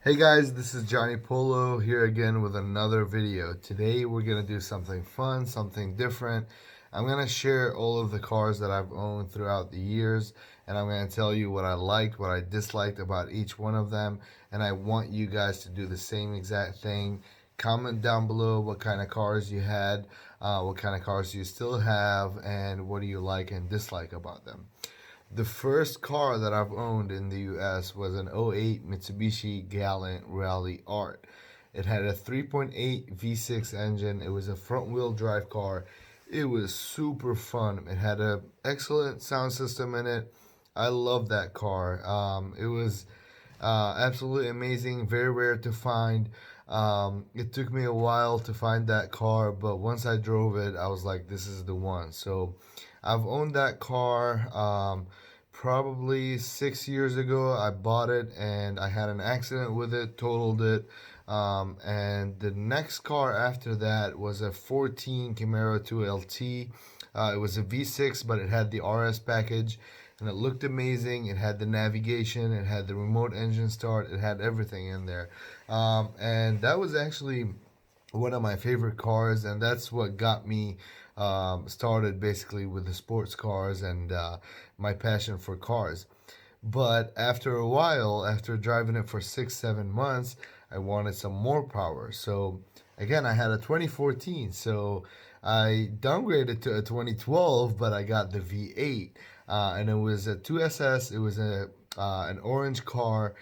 Hey guys, this is Johnny Polo here again with another video. Today we're going to do something fun, something different. I'm going to share all of the cars that I've owned throughout the years, and I'm going to tell you what I liked, what I disliked about each one of them, and I want you guys to do the same exact thing. Comment down below what kind of cars you had, what kind of cars you still have, and what do you like and dislike about them. The first car that I've owned in the US was an '08 Mitsubishi Galant Rally Art. It had a 3.8 V6 engine. It was a front wheel drive car. It was super fun. It had an excellent sound system in it. I love that car. It was absolutely amazing, very rare to find. It took me a while to find that car, but once I drove it, I was like, this is the one. So I've owned that car probably 6 years ago. I bought it and I had an accident with it, totaled it. And the next car after that was a 14 Camaro 2LT. It was a V6, but it had the RS package and it looked amazing. It had the navigation, it had the remote engine start, it had everything in there. And that was actually one of my favorite cars, and that's what got me started basically with the sports cars and my passion for cars. But after a while, after driving it for 6, 7 months, I wanted some more power. So again, I had a 2014, so I downgraded to a 2012, but I got the V8, and it was a 2SS. It was a an orange car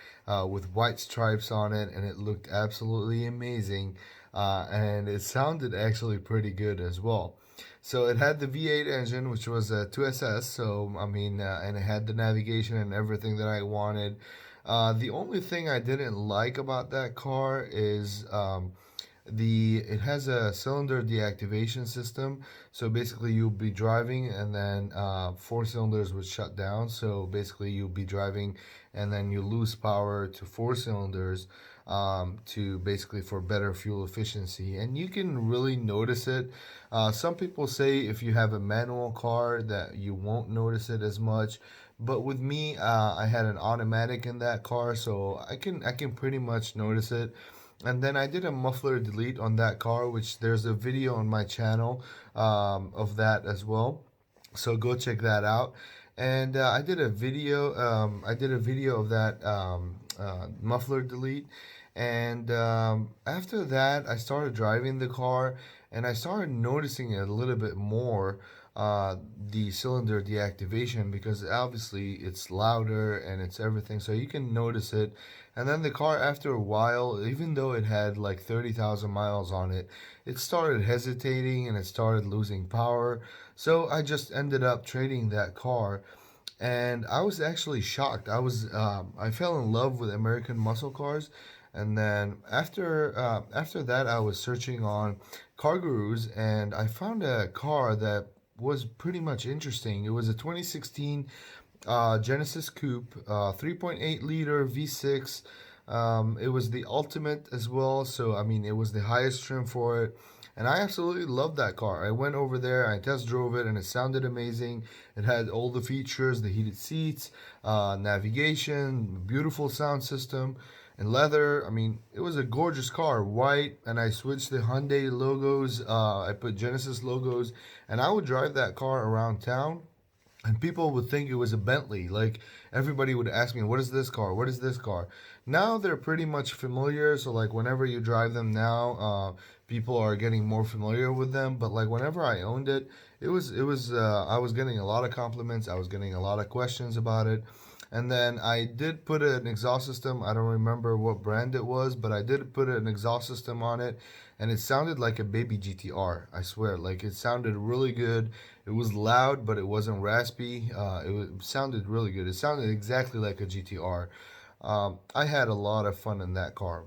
with white stripes on it, and it looked absolutely amazing, and it sounded actually pretty good as well. So it had the V8 engine, which was a 2SS. So I mean, and it had the navigation and everything that I wanted. The only thing I didn't like about that car is the it has a cylinder deactivation system. So basically you'll be driving and then four cylinders would shut down. So basically you'll be driving and then you lose power to four cylinders, to basically for better fuel efficiency, and you can really notice it. Some people say if you have a manual car that you won't notice it as much, but with me, I had an automatic in that car, so I can pretty much notice it. And then I did a muffler delete on that car, which there's a video on my channel of that as well. So go check that out. And I did a video. I did a video of that muffler delete. And after that, I started driving the car, and I started noticing it a little bit more. The cylinder deactivation, because obviously it's louder and it's everything, so you can notice it. And then the car, after a while, even though it had like 30,000 miles on it, it started hesitating and it started losing power. So I just ended up trading that car, and I was actually shocked. I fell in love with American muscle cars, and then after that, I was searching on car gurus, and I found a car that was pretty much interesting. It was a 2016 Genesis Coupe, 3.8 liter V6. It was the ultimate as well, so I mean, it was the highest trim for it. And I absolutely loved that car. I went over there, I test drove it, and it sounded amazing. It had all the features, the heated seats, navigation, beautiful sound system, and leather. I mean, it was a gorgeous car, white, and I switched the Hyundai logos. I put Genesis logos, and I would drive that car around town, and people would think it was a Bentley. Like, everybody would ask me, what is this car, what is this car? Now they're pretty much familiar, so like whenever you drive them now, people are getting more familiar with them. But like whenever I owned it, it was I was getting a lot of compliments, I was getting a lot of questions about it. And then I did put an exhaust system. I don't remember what brand it was, but I did put an exhaust system on it, and it sounded like a baby GTR. I swear, like it sounded really good. It was loud, but it wasn't raspy. Sounded really good. It sounded exactly like a GTR. I had a lot of fun in that car.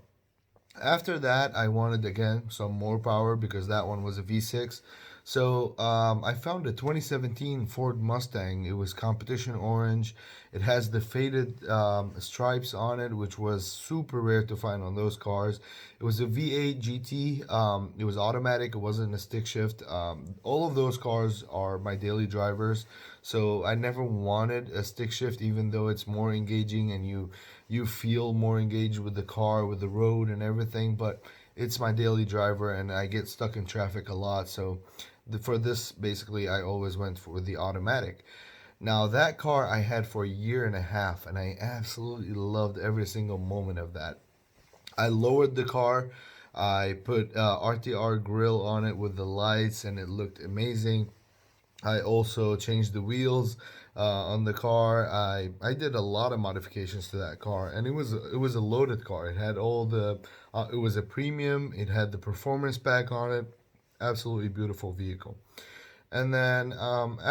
After that, I wanted again some more power because that one was a V6. So I found a 2017 Ford Mustang. It was competition orange. It has the faded stripes on it, which was super rare to find on those cars. It was a V8 GT. It was automatic. It wasn't a stick shift. All of those cars are my daily drivers. So I never wanted a stick shift, even though it's more engaging and you feel more engaged with the car, with the road and everything. But it's my daily driver, and I get stuck in traffic a lot. So for this, basically, I always went for the automatic. Now, that car I had for a year and a half, and I absolutely loved every single moment of that. I lowered the car. I put RTR grill on it with the lights, and it looked amazing. I also changed the wheels on the car. I did a lot of modifications to that car, and it was a loaded car. It had all the it was a premium. It had the performance pack on it. Absolutely beautiful vehicle. And then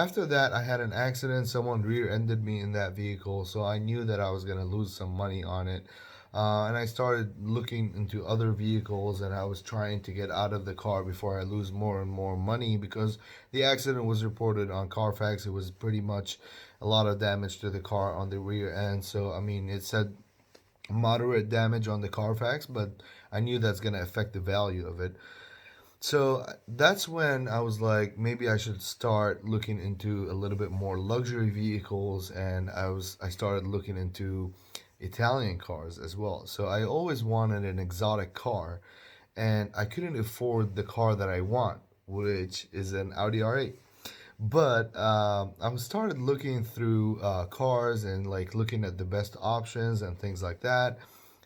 after that, I had an accident. Someone rear-ended me in that vehicle, so I knew that I was gonna lose some money on it. And I started looking into other vehicles, and I was trying to get out of the car before I lose more and more money because the accident was reported on Carfax. It was pretty much a lot of damage to the car on the rear end. So I mean, it said moderate damage on the Carfax, but I knew that's gonna affect the value of it. So that's when I was like, maybe I should start looking into a little bit more luxury vehicles, and I started looking into Italian cars as well. So I always wanted an exotic car, and I couldn't afford the car that I want, which is an Audi R8. But I started looking through cars and like looking at the best options and things like that.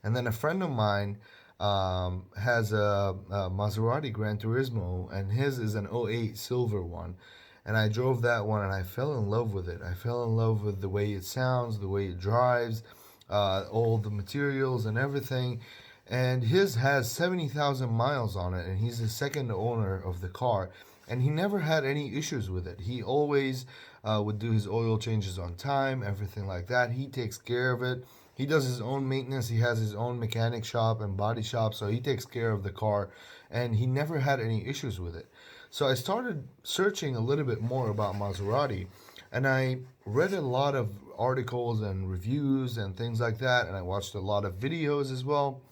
And then a friend of mine has a Maserati Granturismo, and his is an '08 silver one. And I drove that one, and I fell in love with it. I fell in love with the way it sounds, the way it drives, all the materials and everything. And his has 70,000 miles on it, and he's the second owner of the car. And he never had any issues with it. He always would do his oil changes on time, everything like that. He takes care of it. He does his own maintenance. He has his own mechanic shop and body shop, so he takes care of the car, and he never had any issues with it. So I started searching a little bit more about Maserati, and I read a lot of articles and reviews and things like that, and I watched a lot of videos as well.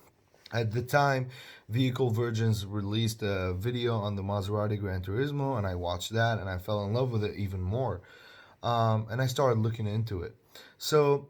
At the time, Vehicle Virgins released a video on the Maserati Granturismo, and I watched that, and I fell in love with it even more. And I started looking into it. So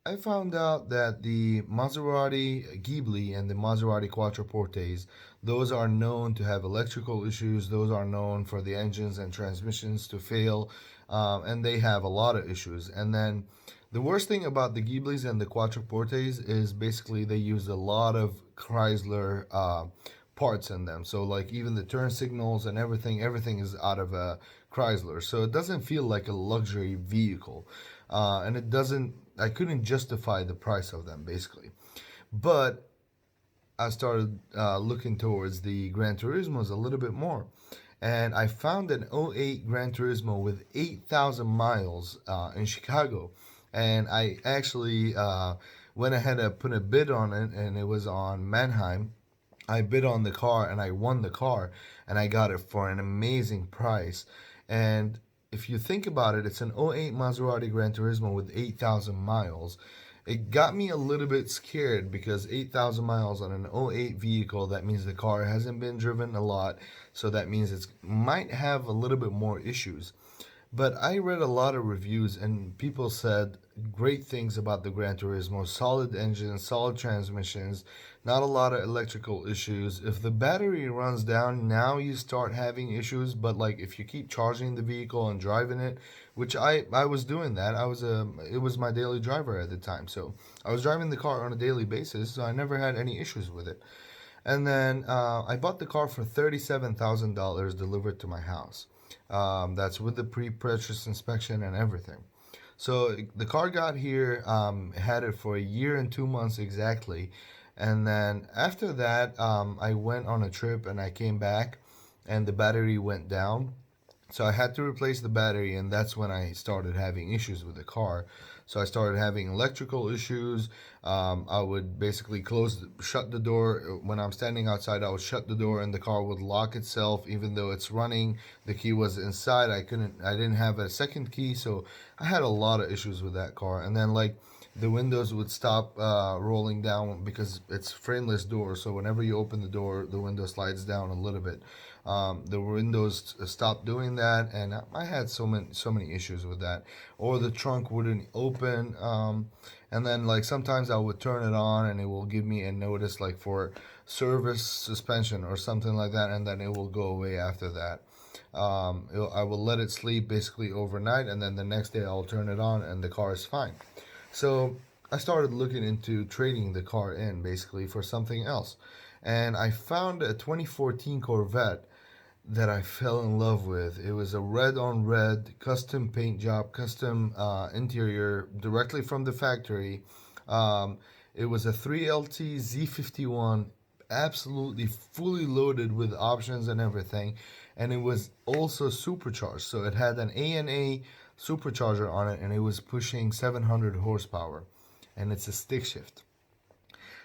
I found out that the Maserati Ghibli and the Maserati Quattroportes, those are known to have electrical issues. Those are known for the engines and transmissions to fail, and they have a lot of issues. And then the worst thing about the Ghiblis and the Quattroportes is basically they use a lot of Chrysler parts in them. So like even the turn signals and everything is out of a Chrysler. So it doesn't feel like a luxury vehicle, and it doesn't. I couldn't justify the price of them basically, but I started looking towards the Gran Turismos a little bit more, and I found an '08 Gran Turismo with 8,000 miles in Chicago, and I actually went ahead and put a bid on it, and it was on Mannheim. I bid on the car and I won the car, and I got it for an amazing price. And if you think about it, it's an '08 Maserati Gran Turismo with 8,000 miles. It got me a little bit scared because 8,000 miles on an '08 vehicle, that means the car hasn't been driven a lot. So that means it might have a little bit more issues. But I read a lot of reviews, and people said great things about the Gran Turismo. Solid engines, solid transmissions, not a lot of electrical issues. If the battery runs down, now you start having issues. But like if you keep charging the vehicle and driving it, which I was doing that. It was my daily driver at the time. So I was driving the car on a daily basis, so I never had any issues with it. And then I bought the car for $37,000 delivered to my house. That's with the pre-purchase inspection and everything. So the car got here, had it for a year and 2 months exactly. And then after that, I went on a trip and I came back and the battery went down. So I had to replace the battery, and that's when I started having issues with the car. So I started having electrical issues. I would basically shut the door. When I'm standing outside, I would shut the door and the car would lock itself even though it's running. The key was inside. I didn't have a second key, so I had a lot of issues with that car. And then like the windows would stop rolling down because it's frameless door. So whenever you open the door, the window slides down a little bit. The windows stopped doing that, and I had so many issues with that. Or the trunk wouldn't open, and then like sometimes I would turn it on and it will give me a notice like for service suspension or something like that, and then it will go away after that. I will let it sleep basically overnight, and then the next day I'll turn it on and the car is fine. So I started looking into trading the car in basically for something else, and I found a 2014 Corvette that I fell in love with. It was a red on red custom paint job, custom interior directly from the factory. Um, it was a 3LT Z51, absolutely fully loaded with options and everything, and it was also supercharged. So it had an ANA supercharger on it, and it was pushing 700 horsepower, and it's a stick shift.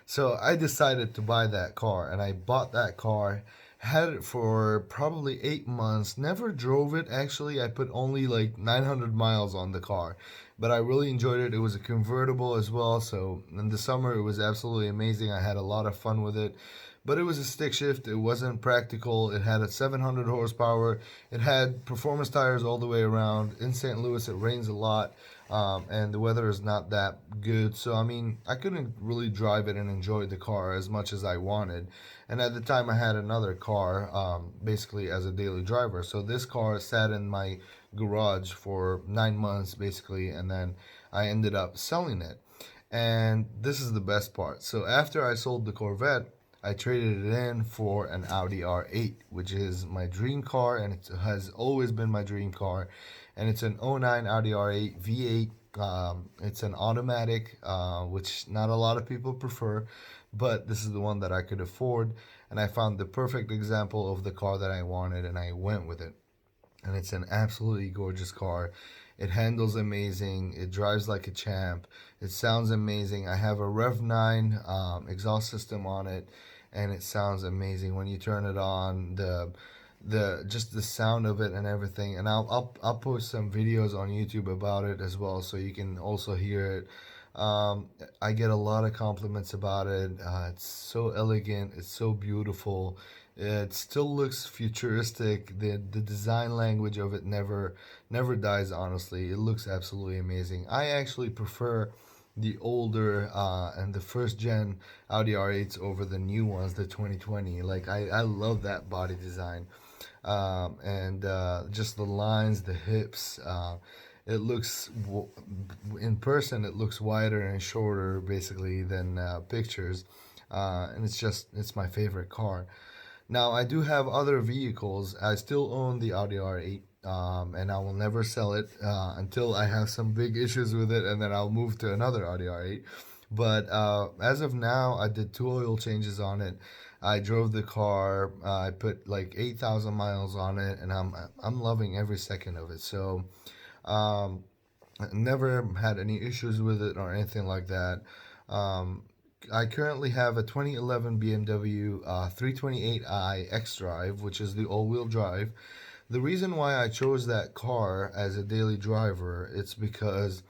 So I decided to buy that car, and I bought that car. Had it for probably 8 months. Never drove it actually. I put only like 900 miles on the car, but I really enjoyed it. It was a convertible as well, so in the summer it was absolutely amazing. I had a lot of fun with it. But it was a stick shift. It wasn't practical. It had a 700 horsepower. It had performance tires all the way around. In St. Louis, it rains a lot, and the weather is not that good. So, I mean, I couldn't really drive it and enjoy the car as much as I wanted. And at the time, I had another car, basically as a daily driver. So this car sat in my garage for 9 months, basically, and then I ended up selling it. And this is the best part. So after I sold the Corvette, I traded it in for an Audi R8, which is my dream car, and it has always been my dream car. And it's an '09 Audi R8 V8. It's an automatic, which not a lot of people prefer, but this is the one that I could afford. And I found the perfect example of the car that I wanted, and I went with it. And it's an absolutely gorgeous car. It handles amazing. It drives like a champ. It sounds amazing. I have a Rev 9 exhaust system on it, and it sounds amazing when you turn it on. The just the sound of it and everything. And I'll post some videos on YouTube about it as well, so you can also hear it. I get a lot of compliments about it. It's so elegant. It's so beautiful. It still looks futuristic. The design language of it never dies. Honestly, it looks absolutely amazing. I actually prefer the older and the first gen Audi R8s over the new ones, the 2020. Like I love that body design, and just the lines, the hips. It looks in person. It looks wider and shorter, basically, than pictures, and it's my favorite car. Now, I do have other vehicles. I still own the Audi R8, and I will never sell it until I have some big issues with it, and then I'll move to another Audi R8. But as of now, I did 2 oil changes on it. I drove the car. I put like 8,000 miles on it, and I'm loving every second of it. So, um, never had any issues with it or anything like that. Um, I currently have a 2011 BMW 328i Xdrive, which is the all-wheel drive. The reason why I chose that car as a daily driver, it's because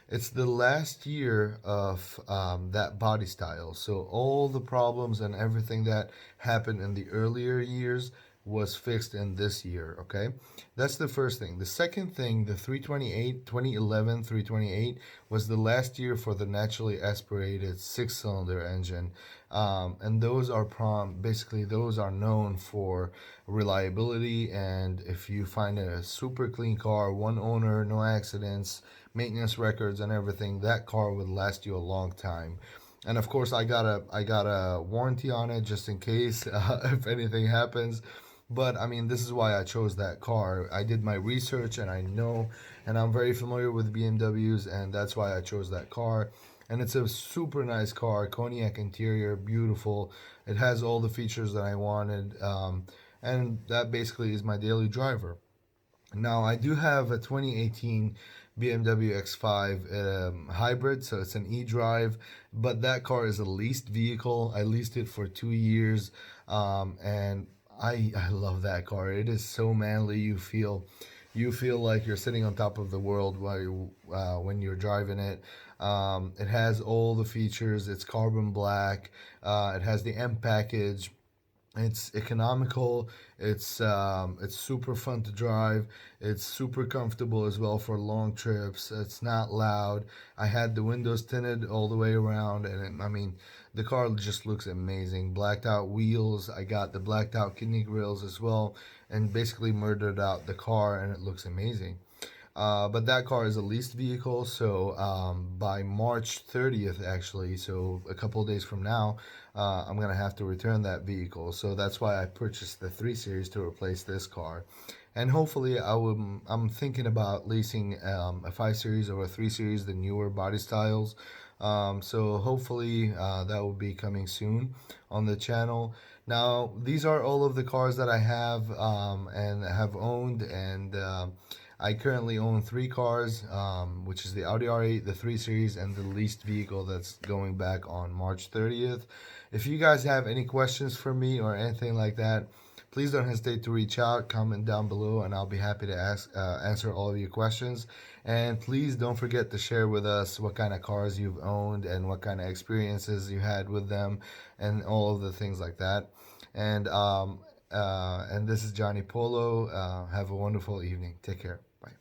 it's the last year of that body style. So all the problems and everything that happened in the earlier years was fixed in this year, okay? That's the first thing. The second thing, the 328, 2011 328 was the last year for the naturally aspirated six-cylinder engine. And those are basically those are known for reliability, and if you find a super clean car, one owner, no accidents, maintenance records and everything, that car would last you a long time. And of course, I got a warranty on it just in case if anything happens. But I mean, this is why I chose that car. I did my research, and I know, and I'm very familiar with BMWs, and that's why I chose that car. And it's a super nice car, cognac interior, beautiful. It has all the features that I wanted, and that basically is my daily driver. Now, I do have a 2018 BMW X5 Hybrid, so it's an e-drive, but that car is a leased vehicle. I leased it for 2 years, and I love that car. It is so manly. You feel like you're sitting on top of the world when you're driving it. It has all the features. It's carbon black. It has the M package. It's economical. It's super fun to drive. It's super comfortable as well for long trips. It's not loud. I had the windows tinted all the way around, and I mean, the car just looks amazing. Blacked out wheels. I got the blacked out kidney grills as well, and basically murdered out the car, and it looks amazing. But that car is a leased vehicle, so by March 30th, actually, so a couple of days from now, I'm gonna have to return that vehicle. So that's why I purchased the 3 Series to replace this car. And hopefully, I'm thinking about leasing a 5 Series or a 3 Series, the newer body styles. So hopefully, that will be coming soon on the channel. Now, these are all of the cars that I have and have owned, and I currently own 3 cars, which is the Audi R8, the 3 Series, and the leased vehicle that's going back on March 30th. If you guys have any questions for me or anything like that, please don't hesitate to reach out, comment down below, and I'll be happy to answer all of your questions. And please don't forget to share with us what kind of cars you've owned and what kind of experiences you had with them, and all of the things like that. And this is Johnny Polo. Have a wonderful evening. Take care. Bye.